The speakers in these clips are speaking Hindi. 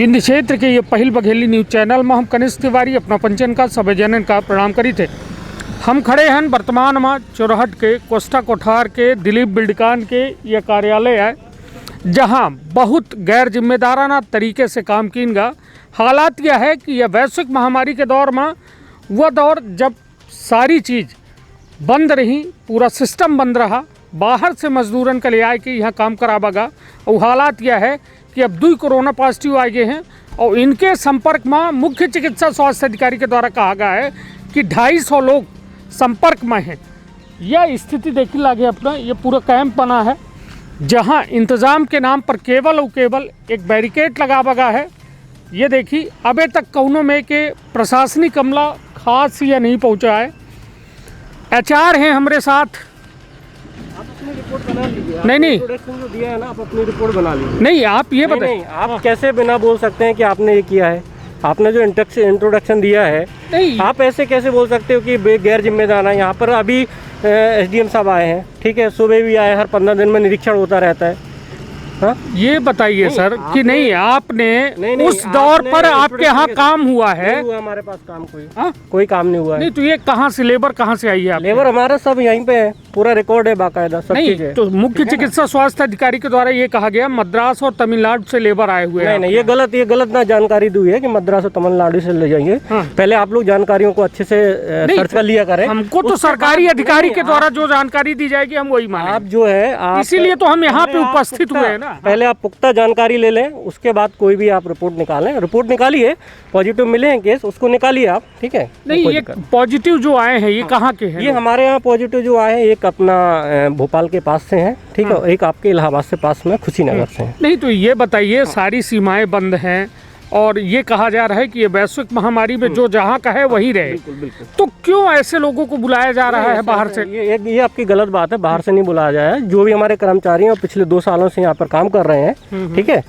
गिंड क्षेत्र के ये पहिल बघेली न्यूज़ चैनल में हम कनिष्ठ तिवारी अपना पंचन का सभी जनन का प्रणाम करी थे। हम खड़े हैं वर्तमान में चौराहट के कोस्टा कोठार के दिलीप बिल्डकान के ये कार्यालय है, जहां बहुत गैर जिम्मेदाराना तरीके से काम कीनगा। हालात यह है कि यह वैश्विक महामारी के दौर में वह दौर जब सारी चीज़ बंद रही, पूरा सिस्टम बंद रहा, बाहर से मजदूरन के लिए आए कि यहाँ काम करावागा। और हालात यह है कि अब 2 कोरोना पॉजिटिव आ गए हैं और इनके संपर्क में मुख्य चिकित्सा स्वास्थ्य अधिकारी के द्वारा कहा गया है कि 250 लोग संपर्क में हैं। यह स्थिति देखने लगे अपना, ये पूरा कैंप बना है जहां इंतज़ाम के नाम पर केवल और केवल एक बैरिकेड लगा गया है। ये देखिए अभी तक कौनों में के प्रशासनिक अमला खास या नहीं पहुंचा है। HR हैं हमारे साथ। आप अपनी रिपोर्ट बना लीजिए। नहीं इंट्रोडक्शन जो दिया है ना, आप अपनी रिपोर्ट बना लीजिए। नहीं, आप ये बताइए, आप कैसे बिना बोल सकते हैं कि आपने ये किया है? आपने जो इंट्रोडक्शन दिया है, नहीं आप ऐसे कैसे बोल सकते हो कि गैर जिम्मेदार है? यहाँ पर अभी SDM साहब आए हैं, ठीक है, सुबह भी आए, हर 15 दिन में निरीक्षण होता रहता है। हाँ? ये बताइए सर कि नहीं आपने नहीं, उस दौर पर आपके यहाँ काम हुआ है? नहीं हुआ हमारे पास काम, हाँ? कोई काम नहीं हुआ है। नहीं तो ये कहाँ से लेबर कहाँ से आई है? लेबर हमारा सब यहीं पे है, पूरा रिकॉर्ड है बाकायदा, सब नहीं चीज़ है। तो मुख्य चिकित्सा स्वास्थ्य अधिकारी के द्वारा ये कहा गया मद्रास और तमिलनाडु से लेबर आए हुए हैं। नहीं, ये गलत ना जानकारी दी है कि मद्रास और तमिलनाडु से ले जाएंगे। हाँ। पहले आप लोग जानकारियों को अच्छे से सर्च कर लिया करें। हमको तो सरकारी अधिकारी के द्वारा जो जानकारी दी जाएगी हम वही मानेंगे। आप जो है इसीलिए तो हम यहाँ पे उपस्थित हुए हैं ना। पहले आप पुख्ता जानकारी ले लें, उसके बाद कोई भी आप रिपोर्ट निकालें। रिपोर्ट निकालिए, पॉजिटिव मिले हैं केस, उसको निकालिए आप, ठीक है। नहीं, ये पॉजिटिव जो आए हैं ये कहाँ के हैं? ये हमारे यहाँ पॉजिटिव जो आए हैं, एक अपना भोपाल के पास से हैं, ठीक है, एक आपके इलाहाबाद से पास में खुशीनगर से हैं। नहीं तो ये बताइए, सारी सीमाएं बंद हैं और ये कहा जा रहा है कि ये वैश्विक महामारी में जो जहाँ का है वही रहे, बिल्कुल। तो क्यों ऐसे लोगों को बुलाया जा रहा है बाहर से? ये आपकी गलत बात है, बाहर से नहीं बुलाया जाए। जो भी हमारे कर्मचारी हैं, पिछले 2 सालों से यहाँ पर काम कर रहे हैं, ठीक है,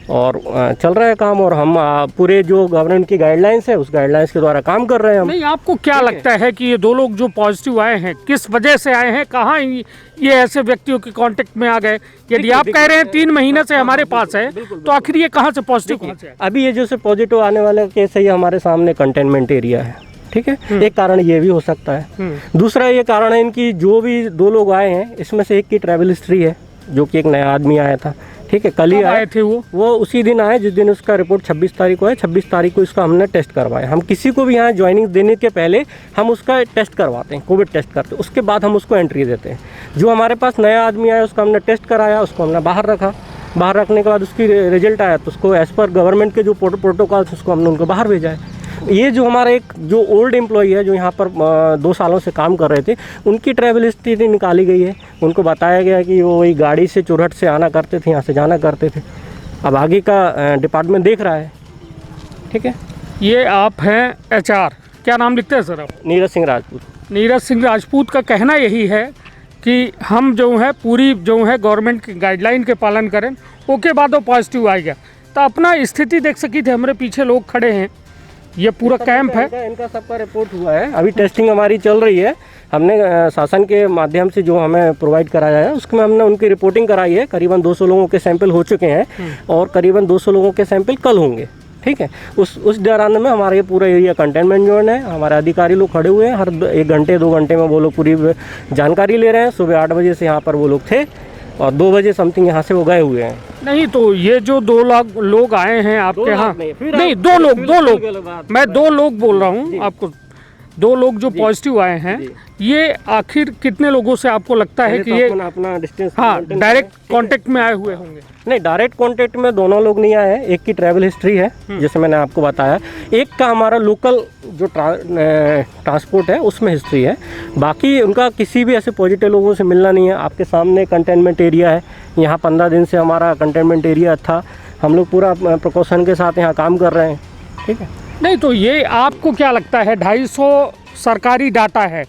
और चल रहा है काम, और हम पूरे जो गवर्नमेंट की गाइडलाइंस है उस गाइडलाइंस के द्वारा काम कर रहे हैं हम। नहीं, आपको क्या लगता है कि ये 2 लोग जो पॉजिटिव आए हैं किस वजह से आए हैं? कहाँ ये ऐसे व्यक्तियों के कांटेक्ट में आ गए? यदि आप कह रहे हैं 3 महीने से हमारे पास है, तो आखिर ये कहाँ से पॉजिटिव? अभी ये जो पॉजिटिव आने वाले केस है, ये हमारे सामने कंटेनमेंट एरिया है, ठीक है। एक कारण ये भी हो सकता है। दूसरा ये कारण है, इनकी जो भी 2 लोग आए हैं, इसमें से एक की ट्रैवल हिस्ट्री है, जो कि एक नया आदमी आया था, ठीक है, कल ही आए थे वो उसी दिन आए जिस दिन उसका रिपोर्ट 26 तारीख को है। 26 तारीख को इसका हमने टेस्ट करवाया। हम किसी को भी यहाँ ज्वाइनिंग देने के पहले हम उसका टेस्ट करवाते हैं, कोविड टेस्ट करते हैं, उसके बाद हम उसको एंट्री देते हैं। जो हमारे पास नया आदमी आया उसका हमने टेस्ट कराया, उसको हमने बाहर रखा। बाहर रखने के बाद उसकी रिजल्ट आया तो उसको एज़ पर गवर्नमेंट के जो प्रोटोकॉल्स उसको हमने उनको बाहर भेजा है। ये जो हमारा एक जो ओल्ड एम्प्लॉई है, जो यहाँ पर 2 सालों से काम कर रहे थे, उनकी ट्रैवल हिस्ट्री निकाली गई है। उनको बताया गया कि वो वही गाड़ी से चौराहट से आना करते थे, यहाँ से जाना करते थे। अब आगे का डिपार्टमेंट देख रहा है, ठीक है। ये आप हैं HR, क्या नाम लिखते हैं सर आप? नीरज सिंह राजपूत। नीरज सिंह राजपूत का कहना यही है कि हम जो है पूरी जो है गवर्नमेंट की गाइडलाइन के पालन करें, ओके बाद वो पॉजिटिव आ गया। तो अपना स्थिति देख सकी थे, हमारे पीछे लोग खड़े हैं, ये पूरा कैंप है। इनका सबका रिपोर्ट हुआ है, अभी टेस्टिंग हमारी चल रही है। हमने शासन के माध्यम से जो हमें प्रोवाइड कराया है उसमें हमने उनकी रिपोर्टिंग कराई है। करीबन 200 लोगों के सैंपल हो चुके हैं और करीबन 200 लोगों के सैंपल कल होंगे, ठीक है। उस दौरान में हमारा ये पूरा एरिया कंटेनमेंट जोन है। हमारे अधिकारी लोग खड़े हुए हैं, हर 1 घंटे 2 घंटे में वो लोग पूरी जानकारी ले रहे हैं। सुबह 8 बजे से यहाँ पर वो लोग थे और 2 बजे समथिंग यहाँ से वो गए हुए हैं। नहीं तो ये जो 2 लोग आए हैं आपके यहाँ, नहीं 2 लोग, मैं 2 लोग बोल रहा हूँ आपको, 2 लोग जो पॉजिटिव आए हैं, ये आखिर कितने लोगों से आपको लगता है कि ये अपना डिस्टेंस, हाँ, डायरेक्ट कांटेक्ट में आए हुए होंगे? नहीं, डायरेक्ट कांटेक्ट में दोनों लोग नहीं आए हैं। एक की ट्रैवल हिस्ट्री है, जैसे मैंने आपको बताया। एक का हमारा लोकल जो ट्रांसपोर्ट है उसमें हिस्ट्री है। बाकी उनका किसी भी ऐसे पॉजिटिव लोगों से मिलना नहीं है। आपके सामने कंटेनमेंट एरिया है, यहाँ 15 दिन से हमारा कंटेनमेंट एरिया था। हम लोग पूरा प्रिकॉशन के साथ यहाँ काम कर रहे हैं, ठीक है। नहीं तो ये आपको क्या लगता है, 250 सरकारी डाटा है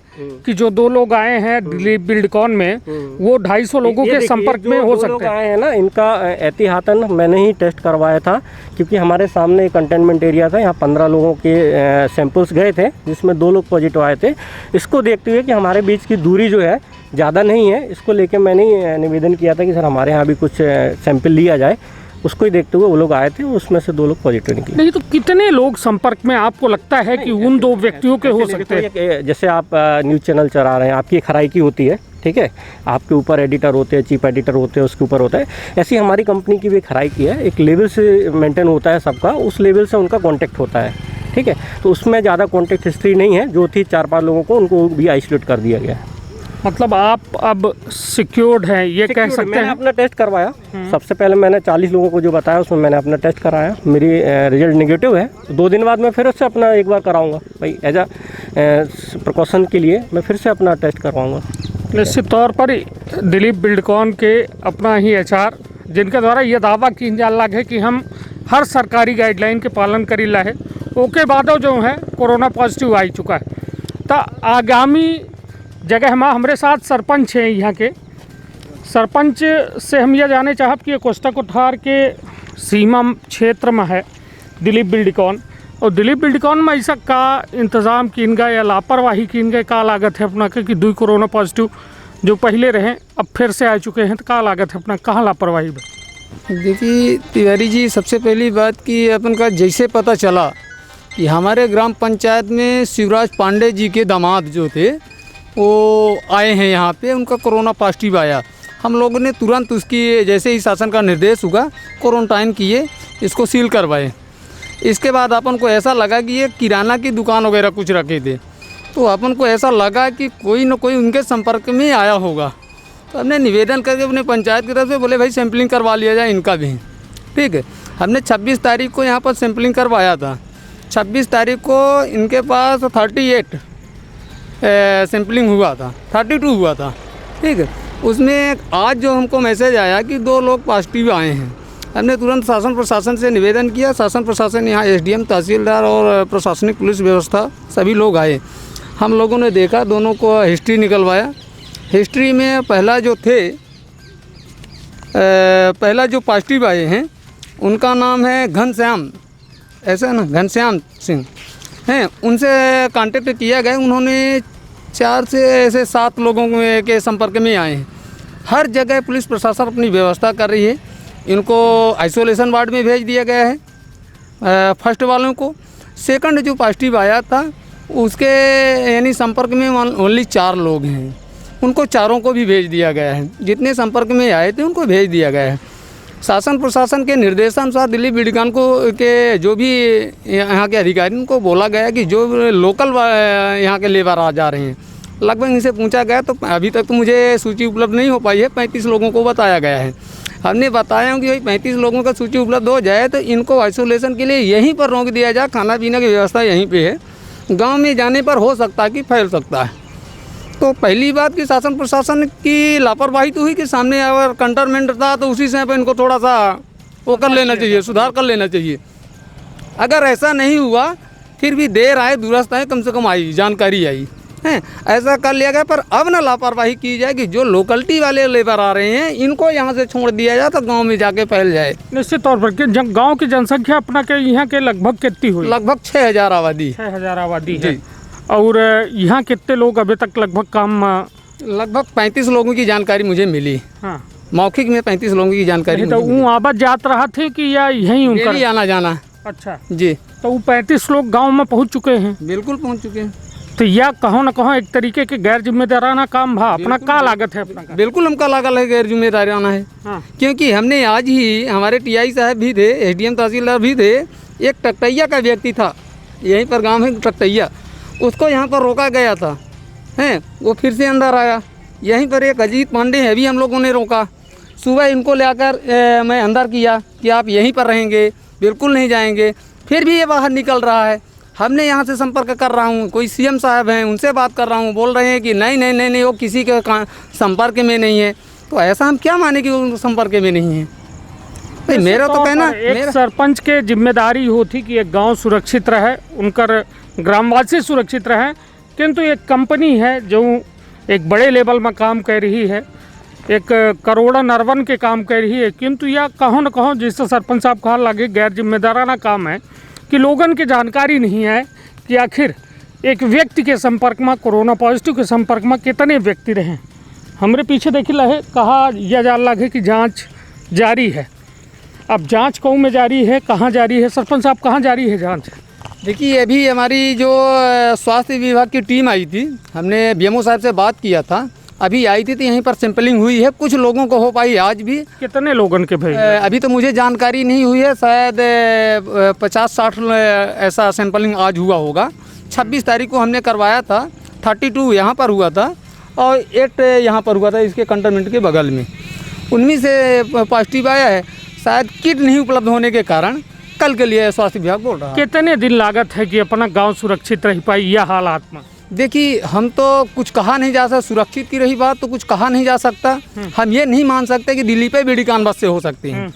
कि जो 2 लोग आए हैं दिलीप बिल्डकॉन में, वो 250 लोगों के संपर्क में हो सकते हैं? आए हैं ना, इनका एहतियातन मैंने ही टेस्ट करवाया था, क्योंकि हमारे सामने कंटेनमेंट एरिया था। यहाँ 15 लोगों के सैंपल्स गए थे, जिसमें 2 लोग पॉजिटिव आए थे। इसको देखते हुए कि हमारे बीच की दूरी जो है ज़्यादा नहीं है, इसको लेके मैंने निवेदन किया था कि सर हमारे यहाँ भी कुछ सैंपल लिया जाए। उसको ही देखते हुए वो लोग आए थे, उसमें से 2 लोग पॉजिटिव निकले। नहीं तो कितने लोग संपर्क में आपको लगता है कि उन 2 व्यक्तियों के हो सकते हैं? जैसे आप न्यूज़ चैनल चला रहे हैं, आपकी एक हराइकी होती है, ठीक है, आपके ऊपर एडिटर होते हैं, चीफ एडिटर होते हैं, उसके ऊपर होता है। ऐसी हमारी कंपनी की भी एक हराइकी है, एक लेवल से मेंटेन होता है सबका, उस लेवल से उनका कांटेक्ट होता है, ठीक है। तो उसमें ज़्यादा कांटेक्ट हिस्ट्री नहीं है, जो थी 4-5 लोगों को उनको भी आइसोलेट कर दिया गया है। मतलब आप अब सिक्योर्ड हैं ये कह सकते मैंने हैं? अपना टेस्ट करवाया, सबसे पहले मैंने 40 लोगों को जो बताया उसमें मैंने अपना टेस्ट कराया, मेरी रिजल्ट नेगेटिव है। 2 दिन बाद मैं फिर से अपना एक बार कराऊंगा भाई, एज अ प्रिकॉशन के लिए मैं फिर से अपना टेस्ट करवाऊंगा। निश्चित तौर पर दिलीप बिल्डकॉन के अपना ही HR, जिनके द्वारा ये दावा की जा लग है कि हम हर सरकारी गाइडलाइन के पालन करीला है, ओके बाद जो है कोरोना पॉजिटिव आ चुका है। तो आगामी जगह में हमारे साथ सरपंच हैं, यहाँ के सरपंच से हम यह जाने चाहब कि ये कोस्टा कोठार के सीमा क्षेत्र में है दिलीप बिल्डकॉन, और दिलीप बिल्डकॉन में ऐसा का इंतज़ाम किन गए या लापरवाही किन गए, का लागत है अपना के कि 2 कोरोना पॉजिटिव जो पहले रहे अब फिर से आ चुके हैं, तो का लागत है अपना, कहाँ लापरवाही बा? देखिए तिवारी जी, सबसे पहली बात कि अपन का जैसे पता चला कि हमारे ग्राम पंचायत में शिवराज पांडे जी के दामाद जो थे वो आए हैं यहाँ पे, उनका कोरोना पॉजिटिव आया। हम लोगों ने तुरंत उसकी जैसे ही शासन का निर्देश हुआ क्वारंटाइन किए, इसको सील करवाए। इसके बाद अपन को ऐसा लगा कि ये किराना की दुकान वगैरह कुछ रखे थे, तो अपन को ऐसा लगा कि कोई न कोई उनके संपर्क में आया होगा। तो हमने निवेदन करके अपने पंचायत की तरफ से बोले भाई सैंपलिंग करवा लिया जाए इनका भी, ठीक है। हमने 26 तारीख को यहाँ पर सैंपलिंग करवाया था। 26 तारीख को इनके पास 38 सैंपलिंग हुआ था, 32 हुआ था, ठीक है। उसमें आज जो हमको मैसेज आया कि 2 लोग पॉजिटिव आए हैं, हमने तुरंत शासन प्रशासन से निवेदन किया। शासन प्रशासन यहाँ SDM, तहसीलदार और प्रशासनिक पुलिस व्यवस्था सभी लोग आए। हम लोगों ने देखा, दोनों को हिस्ट्री निकलवाया। हिस्ट्री में पहला जो पॉजिटिव आए हैं उनका नाम है घनश्याम, ऐसा ना, घनश्याम सिंह हैं। उनसे कांटेक्ट किया गया, उन्होंने 4 से ऐसे 7 लोगों के संपर्क में आए हैं। हर जगह पुलिस प्रशासन अपनी व्यवस्था कर रही है। इनको आइसोलेशन वार्ड में भेज दिया गया है फर्स्ट वालों को। सेकंड जो पॉजिटिव आया था उसके यानी संपर्क में ओनली 4 लोग हैं, उनको चारों को भी भेज दिया गया है। जितने संपर्क में आए थे उनको भेज दिया गया है। शासन प्रशासन के निर्देशानुसार दिलीप बिल्डकॉन को के जो भी यहाँ के अधिकारी उनको बोला गया कि जो लोकल यहाँ के लेबर आ जा रहे हैं, लगभग इनसे पूछा गया तो अभी तक तो मुझे सूची उपलब्ध नहीं हो पाई है, 35 लोगों को बताया गया है। हमने बताया कि भाई 35 लोगों का सूची उपलब्ध हो जाए तो इनको आइसोलेशन के लिए यहीं पर रोक दिया जाए, खाना पीने की व्यवस्था यहीं पे है। गांव में जाने पर हो सकता है कि फैल सकता है। तो पहली बात कि शासन प्रशासन की लापरवाही तो हुई कि सामने अगर कंटेनमेंट था तो उसी समय पर इनको थोड़ा सा वो कर लेना चाहिए, सुधार कर लेना चाहिए। अगर ऐसा नहीं हुआ फिर भी देर आए दुरुस्त आए, कम से कम आई जानकारी आई है, ऐसा कर लिया गया। पर अब ना लापरवाही की जाए कि जो लोकलिटी वाले लेबर आ रहे हैं इनको यहाँ से छोड़ दिया जाए तो गांव में जाके फैल जाए। निश्चित तौर पर गांव की जनसंख्या अपना के यहाँ के लगभग कितनी हुई? लगभग 6000 आबादी। 6000 आबादी है। और यहाँ कितने लोग अभी तक लगभग काम? लगभग 35 लोगों की जानकारी मुझे मिली। हाँ, मौखिक में 35 लोगों की जानकारी। तो वो आबाद जात रहा थे कि या यहीं उनका आना जाना? अच्छा जी। तो वो 35 लोग गांव में पहुंच चुके हैं? बिल्कुल पहुंच चुके हैं। तो यह कहो न कहो एक तरीके के गैर जिम्मेदाराना काम भा, अपना का लागत है अपना का? बिल्कुल हमका लागल है, गैर जिम्मेदाराना है। हाँ। क्योंकि हमने आज ही हमारे TI साहब भी थे, SDM तहसीलदार भी थे, एक टकटैया का व्यक्ति था यहीं पर गांव है टकटैया, उसको यहाँ पर रोका गया था हैं, वो फिर से अंदर आया। यहीं पर एक अजीत पांडे है भी हम लोगों ने रोका। सुबह इनको लेकर मैं अंदर किया कि आप यहीं पर रहेंगे, बिल्कुल नहीं जाएंगे, फिर भी ये बाहर निकल रहा है। हमने यहाँ से संपर्क कर रहा हूँ, कोई CM साहब हैं उनसे बात कर रहा हूँ, बोल रहे हैं कि नहीं वो किसी के संपर्क में नहीं है। तो ऐसा हम क्या माने कि वो संपर्क में नहीं है? नहीं, मेरा तो कहना एक सरपंच के जिम्मेदारी होती कि एक गांव सुरक्षित रहे, उनकर ग्रामवासी सुरक्षित रहे, किंतु एक कंपनी है जो एक बड़े लेवल में काम कर रही है, एक करोड़न अरबन के काम कर रही है, किंतु यह कहो न कहो जिससे सरपंच साहब कहा लगे गैर जिम्मेदाराना काम है कि लोगों की जानकारी नहीं है कि आखिर एक व्यक्ति के संपर्क में, कोरोना पॉजिटिव के संपर्क में कितने व्यक्ति रहे। हमारे पीछे देखिए लहे कहा यह जान लगे कि जांच जारी है। अब जांच कौन में जारी है, कहाँ जारी है? सरपंच साहब, कहाँ जारी है जांच? देखिए, अभी हमारी जो स्वास्थ्य विभाग की टीम आई थी, हमने बीएमओ साहब से बात किया था, अभी आई थी तो यहीं पर सैंपलिंग हुई है। कुछ लोगों को हो पाई आज भी। कितने लोगों के भाई? अभी तो मुझे जानकारी नहीं हुई है, शायद 50-60 ऐसा सैंपलिंग आज हुआ होगा। 26 तारीख को हमने करवाया था, 32 यहाँ पर हुआ था और 8 यहाँ पर हुआ था, इसके कंटोनमेंट के बगल में। उनमें से पॉजिटिव आया है। शायद किट नहीं उपलब्ध होने के कारण कल के लिए स्वास्थ्य विभाग बोल रहा है। कितने दिन लागत है कि अपना गांव सुरक्षित रह पाई यह हालात में? देखिए, हम तो कुछ कहा नहीं जा सकता, सुरक्षित की रही बात तो कुछ कहा नहीं जा सकता। हम ये नहीं मान सकते कि दिल्ली पे बीडीकान बस से हो सकती है,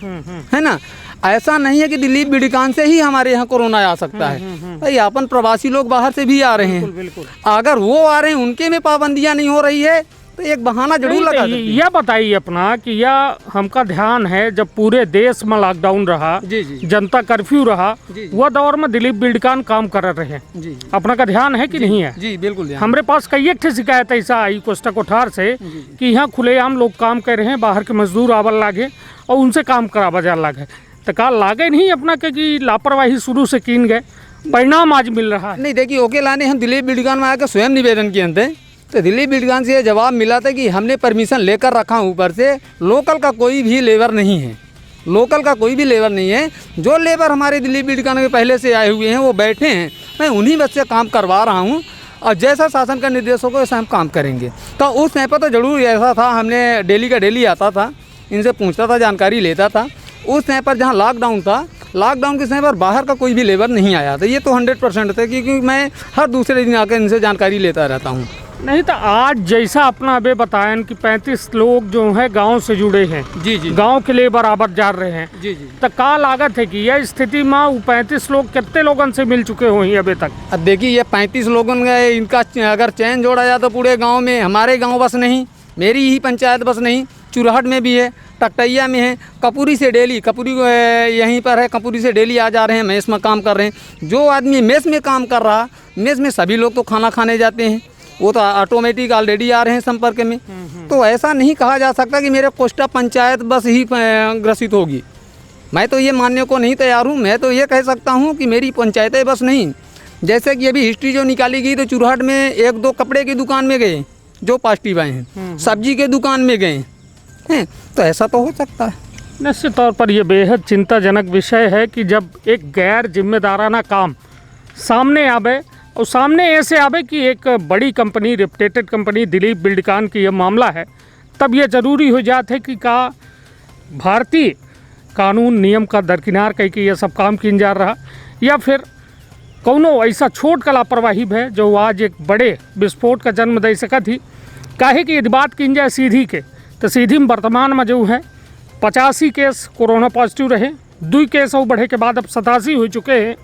है ना। ऐसा नहीं है कि दिल्ली बीडीकान से ही हमारे यहाँ कोरोना आ सकता है। भाई अपन प्रवासी लोग बाहर से भी आ रहे हैं, बिल्कुल। अगर वो आ रहे हैं उनके में पाबंदियां नहीं हो रही है तो एक बहाना जरूर लगा सकते हैं। यह बताइए अपना कि यह हमका ध्यान है जब पूरे देश में लॉकडाउन रहा, जी जी जनता कर्फ्यू रहा, जी। वह दौर में दिलीप बिल्डकान काम कर रहे हैं। जी अपना का ध्यान है कि नहीं है? जी बिल्कुल ध्यान। हमारे पास कई एक शिकायत ऐसा आई कोस्टा कोठार से कि यहाँ खुलेआम लोग काम कर रहे हैं, बाहर के मजदूर आवल लागे और उनसे काम करावा जा लागे। तो का लागे नहीं अपना के कि लापरवाही शुरू से कीन गए, परिणाम आज मिल रहा है। नहीं, देखिए, ओके लाने हम दिलीप बिल्डकान में आकर स्वयं निवेदन किए थे, तो दिलीप बिल्डकान से ये जवाब मिला था कि हमने परमिशन लेकर रखा, ऊपर से लोकल का कोई भी लेबर नहीं है, लोकल का कोई भी लेबर नहीं है। जो लेबर हमारे दिलीप बिल्डकान के पहले से आए हुए हैं वो बैठे हैं, मैं उन्हीं बस से काम करवा रहा हूँ और जैसा शासन का निर्देश होगा वैसा हम काम करेंगे। तो उस समय पर तो जरूर ऐसा था, हमने डेली का डेली आता था, इनसे पूछता था, जानकारी लेता था। उस समय पर जहाँ लॉकडाउन था, लॉकडाउन के समय पर बाहर का कोई भी लेबर नहीं आया था। ये तो 100% था, क्योंकि मैं हर दूसरे दिन आकर इनसे जानकारी लेता रहता हूँ। नहीं तो आज जैसा अपना अबे बताएं कि 35 लोग जो है गांव से जुड़े हैं, जी जी गांव के लिए बराबर जा रहे हैं, जी जी। तो का लागत है कि यह स्थिति में वो 35 लोग कितने लोगों से मिल चुके हुए अभी तक? अब देखिए, ये 35 लोगों का इनका अगर चैन जोड़ा जाए तो पूरे गांव में, हमारे गांव बस नहीं, मेरी ही पंचायत बस नहीं, चुरहट में भी है, टकटैया में है, कपूरी से डेली, कपूरी यहीं पर है, कपूरी से डेली आ जा रहे हैं, मेस में काम कर रहे हैं। जो आदमी मेस में काम कर रहा, मेस में सभी लोग तो खाना खाने जाते हैं, वो तो ऑटोमेटिक ऑलरेडी आ रहे हैं संपर्क में। तो ऐसा नहीं कहा जा सकता कि मेरे कोस्टा पंचायत बस ही ग्रसित होगी। मैं तो ये मानने को नहीं तैयार हूँ। मैं तो ये कह सकता हूँ कि मेरी पंचायतें बस नहीं, जैसे कि अभी हिस्ट्री जो निकाली गई तो चुरहट में 1-2 कपड़े की दुकान में गए जो पॉजिटिव आए हैं, सब्जी के दुकान में गए हैं, तो ऐसा तो हो सकता है। निश्चित तौर पर यह बेहद चिंताजनक विषय है कि जब एक गैर जिम्मेदाराना काम सामने आवे, और सामने ऐसे आवे कि एक बड़ी कंपनी, रेपुटेटेड कंपनी दिलीप बिल्डकान की यह मामला है, तब यह ज़रूरी हो जाता है कि का भारतीय कानून नियम का दरकिनार कह के यह सब काम किन जा रहा, या फिर कौनो ऐसा छोट का लापरवाही है जो आज एक बड़े विस्फोट का जन्म दे सका थी। काहे कि यदि बात की जाए सीधी के, तो सीधी में वर्तमान में जो है 85 केस कोरोना पॉजिटिव रहे, 2 केस और बढ़े के बाद अब 87 हो चुके हैं।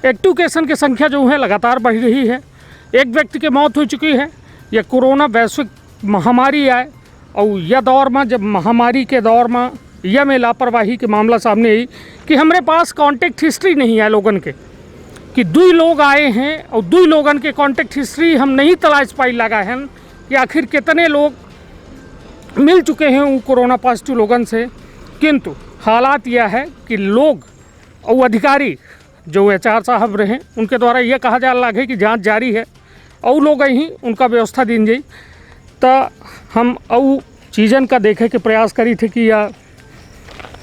एक्टिव केसन की संख्या जो है लगातार बढ़ रही है, एक व्यक्ति की मौत हो चुकी है। यह कोरोना वैश्विक महामारी आए और यह दौर में, जब महामारी के दौर में यह में लापरवाही के मामला सामने आई कि हमारे पास कॉन्टेक्ट हिस्ट्री नहीं है लोगन के, कि 2 लोग आए हैं और 2 लोगन के कॉन्टेक्ट हिस्ट्री हम नहीं तलाश पाई लगा है कि आखिर कितने लोग मिल चुके हैं उन कोरोना पॉजिटिव लोगन से। किंतु हालात यह है कि लोग और अधिकारी जो HR साहब रहे उनके द्वारा यह कहा जा रहा है कि जांच जारी है और लोग ही उनका व्यवस्था दी जाए। तो हम और चीज़न का देखे के प्रयास करी थे कि या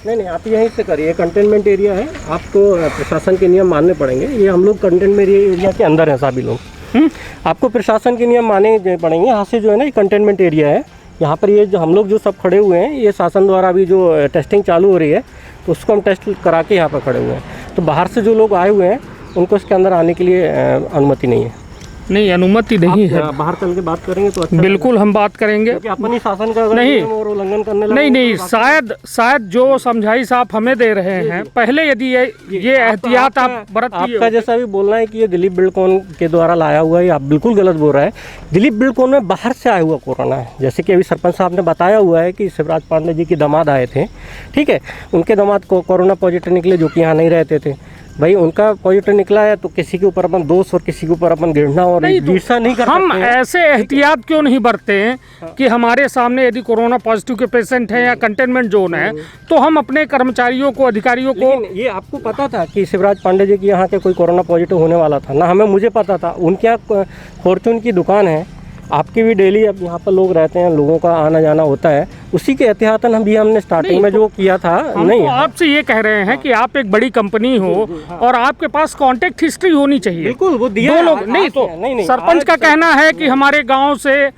नहीं, आप यहीं से करिए, कंटेनमेंट एरिया है, आपको प्रशासन के नियम मानने पड़ेंगे। ये हम लोग कंटेनमेंट एरिया के अंदर हैं सभी लोग, आपको प्रशासन के नियम माने पड़ेंगे। यहाँ से जो है ना, ये कंटेनमेंट एरिया है, यहाँ पर ये जो हम लोग जो सब खड़े हुए हैं, ये शासन द्वारा अभी जो टेस्टिंग चालू हो रही है तो उसको हम टेस्ट करा के यहाँ पर खड़े हुए हैं। तो बाहर से जो लोग आए हुए हैं उनको इसके अंदर आने के लिए अनुमति नहीं है। नहीं, अनुमति नहीं है। बाहर चल के बात करेंगे तो अच्छा, बिल्कुल हम बात करेंगे, क्योंकि अपनी शासन का अगर नहीं नियम और उल्लंघन करने लगे नहीं, शायद जो समझाइश आप हमें दे रहे हैं, पहले यदि ये एहतियात आप बरतिए। आपका जैसा भी बोलना है कि ये दिलीप बिल्डकॉन के द्वारा लाया हुआ है, आप बिल्कुल गलत बोल रहा है। दिलीप बिल्डकॉन में बाहर से आया हुआ कोरोना है, जैसे कि अभी सरपंच साहब ने बताया हुआ है कि शिवराज पांडे जी की दामाद आए थे, ठीक है, उनके दामाद को कोरोना पॉजिटिव निकले जो कि यहाँ नहीं रहते थे। भाई उनका पॉजिटिव निकला है तो किसी के ऊपर अपन दोष और किसी के ऊपर अपन गिरना और नहीं तो ईर्ष्या नहीं कर हम सकते हैं। ऐसे एहतियात क्यों नहीं बरते हैं कि हमारे सामने यदि कोरोना पॉजिटिव के पेशेंट हैं या कंटेनमेंट जोन है तो हम अपने कर्मचारियों को, अधिकारियों को, लेकिन ये आपको पता था कि शिवराज पांडे जी की यहाँ के कोई कोरोना पॉजिटिव होने वाला था ना? हमें मुझे पता था। उनके यहाँ फॉर्चून की दुकान है, आपके भी डेली अब यहाँ पर लोग रहते हैं, लोगों का आना जाना होता है, उसी के एहतियातन हमने स्टार्टिंग में जो किया था। हम नहीं तो आपसे ये कह रहे हैं कि आप एक बड़ी कंपनी हो और आपके पास कांटेक्ट हिस्ट्री होनी चाहिए। बिल्कुल वो दिया दो है, लोग आज नहीं तो नहीं, सरपंच का कहना है कि हमारे गांव से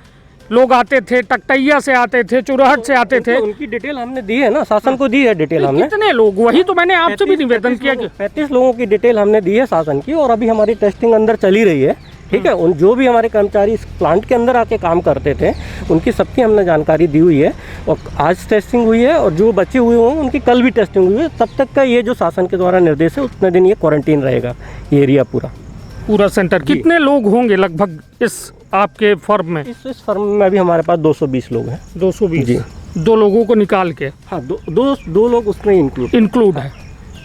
लोग आते थे, टकटैया से आते थे, चुरहट से आते थे। उनकी डिटेल हमने दी है ना, शासन को दी है डिटेल हमने। कितने लोग, वही तो मैंने आपसे भी निवेदन किया कि 35 लोगों की डिटेल हमने दी है शासन की, और अभी हमारी टेस्टिंग अंदर चली रही है। ठीक है, उन जो भी हमारे कर्मचारी इस प्लांट के अंदर आके काम करते थे उनकी सबकी हमने जानकारी दी हुई है, और आज टेस्टिंग हुई है, और जो बचे हुए हों उनकी कल भी टेस्टिंग हुई है। तब तक का ये जो शासन के द्वारा निर्देश है उतने दिन ये क्वारंटीन रहेगा, ये एरिया पूरा सेंटर। कितने लोग होंगे लगभग इस आपके फर्म में? इस फर्म में अभी हमारे पास 220 लोग हैं। 220 जी। 2 लोगों को निकाल के? हाँ, दो लोग उसमें इंक्लूड है।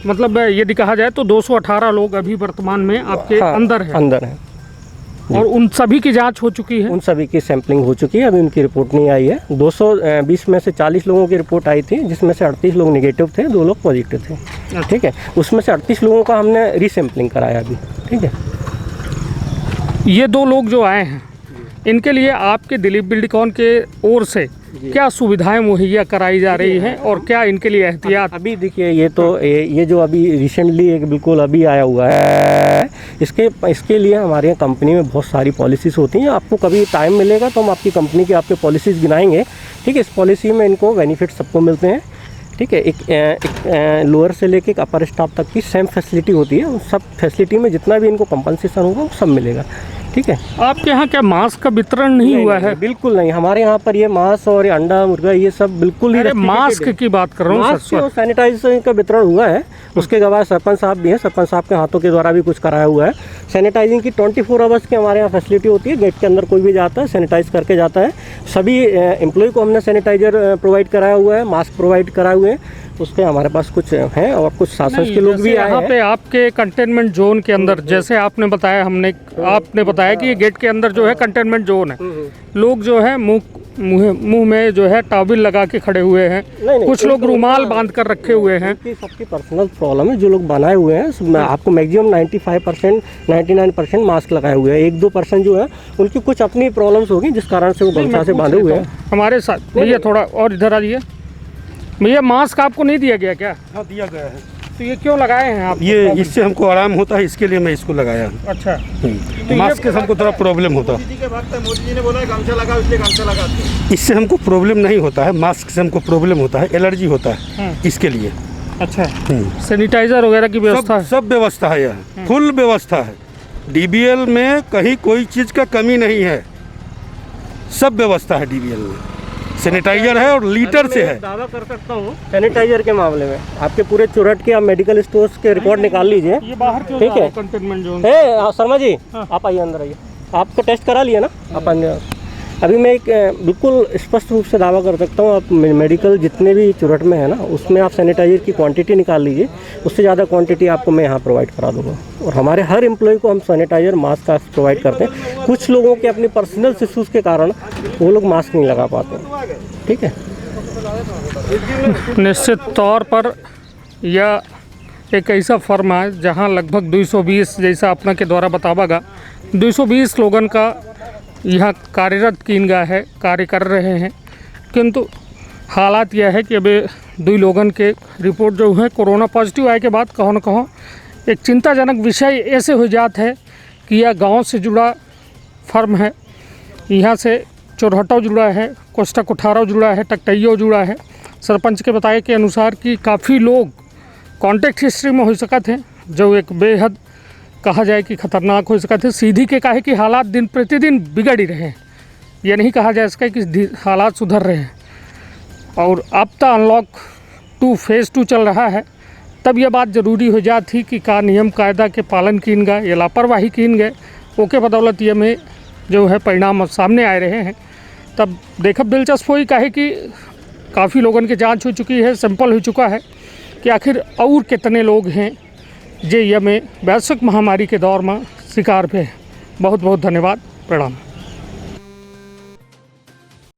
मतलब यदि कहा जाए तो 218 लोग अभी वर्तमान में आपके अंदर है। और उन सभी की जांच हो चुकी है? उन सभी की सैंपलिंग हो चुकी है, अभी उनकी रिपोर्ट नहीं आई है। 220 में से 40 लोगों की रिपोर्ट आई थी, जिसमें से 38 लोग नेगेटिव थे, 2 लोग पॉजिटिव थे। ठीक है, उसमें से 38 लोगों का हमने रीसैम्पलिंग कराया अभी। ठीक है, ये 2 लोग जो आए हैं इनके लिए आपके दिलीप बिल्डकॉन के ओर से क्या सुविधाएं मुहैया कराई जा रही हैं और क्या इनके लिए एहतियात? अभी देखिए, ये जो अभी रिसेंटली एक बिल्कुल अभी आया हुआ है, इसके लिए हमारे यहाँ कंपनी में बहुत सारी पॉलिसीज़ होती हैं। आपको कभी टाइम मिलेगा तो हम आपकी कंपनी की आपके पॉलिसीज़ गिनाएंगे। ठीक है, इस पॉलिसी में इनको बेनिफिट सबको मिलते हैं। ठीक है, एक लोअर से लेके एक अपर स्टाफ तक की सेम फैसिलिटी होती है। उन सब फैसिलिटी में जितना भी इनको कंपनसेशन होगा वो सब मिलेगा। ठीक है, आपके यहाँ क्या मास्क का वितरण नहीं हुआ है? बिल्कुल नहीं, हमारे यहाँ पर ये मांस और ये अंडा मुर्गा ये सब बिल्कुल ही मास्क की बात कर रहा हूँ। मास्क और सैनिटाइजर का वितरण हुआ है। उसके बाद सरपंच साहब भी हैं, सरपंच साहब के हाथों के द्वारा भी कुछ कराया हुआ है। सैनिटाइजिंग की 24 आवर्स की हमारे यहाँ फैसिलिटी होती है। गेट के अंदर कोई भी जाता है सैनिटाइज करके जाता है। सभी एम्प्लॉय को हमने सैनिटाइजर प्रोवाइड कराया हुआ है, मास्क प्रोवाइड कराए हुए हैं। उसके हमारे पास कुछ हैं और कुछ शासन के लोग भी आए हैं। यहाँ पे आपके कंटेनमेंट जोन के अंदर जैसे आपने बताया कि ये गेट के अंदर जो है कंटेनमेंट जोन है, लोग जो है मुंह में जो है टॉवल लगा के खड़े हुए हैं, कुछ लोग रुमाल बांध कर रखे हुए हैं। सबकी पर्सनल प्रॉब्लम है, जो लोग बनाए हुए हैं आपको मैक्सिमम 95% 99% मास्क लगाए हुए हैं। 1-2% जो है उनकी कुछ अपनी प्रॉब्लम्स होगी जिस कारण से वो गमछा से बांधे हुए हैं। हमारे साथ भैया थोड़ा और इधर आइए। भैया मास्क आपको नहीं दिया गया क्या? हाँ, दिया गया है। तो ये क्यों लगाए हैं आप? ये इससे हमको आराम होता है, इसके लिए मैं इसको लगाया हूँ। अच्छा, मास्क से हमको थोड़ा प्रॉब्लम होता है। मोदी जी ने बोला गमछा लगाओ, इसलिए गमछा लगाते हैं। इससे हमको प्रॉब्लम नहीं होता है, मास्क से हमको प्रॉब्लम होता है, एलर्जी होता है इसके लिए। अच्छा, सैनिटाइजर वगैरह की व्यवस्था है? सब व्यवस्था है, यहाँ फुल व्यवस्था है। डीबीएल में कहीं कोई चीज़ का कमी नहीं है, सब व्यवस्था है डीबीएल में। सैनिटाइजर है और लीटर से है। दावा कर सकता हूँ सैनिटाइजर के मामले में आपके पूरे चुरट के आप मेडिकल स्टोर्स के रिकॉर्ड निकाल लीजिए। ये बाहर क्यों ठीक है, कंटेनमेंट जोन? शर्मा जी आप आइए अंदर आइए। आपका टेस्ट करा लिया ना आप अंदर? अभी मैं एक बिल्कुल स्पष्ट रूप से दावा कर सकता हूँ, आप मेडिकल जितने भी चुरट में है ना उसमें आप सैनिटाइजर की क्वांटिटी निकाल लीजिए, उससे ज़्यादा क्वांटिटी आपको मैं यहाँ प्रोवाइड करा दूँगा। और हमारे हर एम्प्लॉय को हम सैनिटाइजर मास्क का प्रोवाइड करते हैं। कुछ लोगों के अपनी पर्सनल इश्यूज़ के कारण वो लोग मास्क नहीं लगा पाते। ठीक है, निश्चित तौर पर यह एक ऐसा फर्म है जहाँ लगभग 220 जैसा अपना के द्वारा बतावागा 220 लोगन का यहाँ कार्यरत कीनगा है, कार्य कर रहे हैं। किंतु हालात यह है कि अभी 2 लोगन के रिपोर्ट जो है कोरोना पॉजिटिव आए के बाद कहो न कहो एक चिंताजनक विषय ऐसे हो जाता है कि यह गांव से जुड़ा फर्म है। यहाँ से चोरहटा जुड़ा है, कोस्टा कोठारा जुड़ा है, टकटैया जुड़ा है। सरपंच के बताए के अनुसार कि काफ़ी लोग कॉन्टैक्ट हिस्ट्री में हो सकते हैं, जो एक बेहद कहा जाए कि खतरनाक हो सकते हैं। सीधी के काहे कि हालात दिन प्रतिदिन बिगड़ ही रहे हैं, यह नहीं कहा जा सका कि हालात सुधर रहे हैं। और अब तो अनलॉक 2 फेज़ 2 चल रहा है, तब यह बात ज़रूरी हो जाती कि का नियम कायदा के पालन कीन गए या लापरवाही कीन गए, ओके बदौलत ये में जो है परिणाम सामने आ रहे हैं। तब देखब दिलचस्प हुई काहे कि काफ़ी लोगों की जांच हो चुकी है, सैंपल हो चुका है कि आखिर और कितने लोग हैं जे ये में वैश्विक महामारी के दौर में शिकार पे बहुत बहुत धन्यवाद प्रणाम।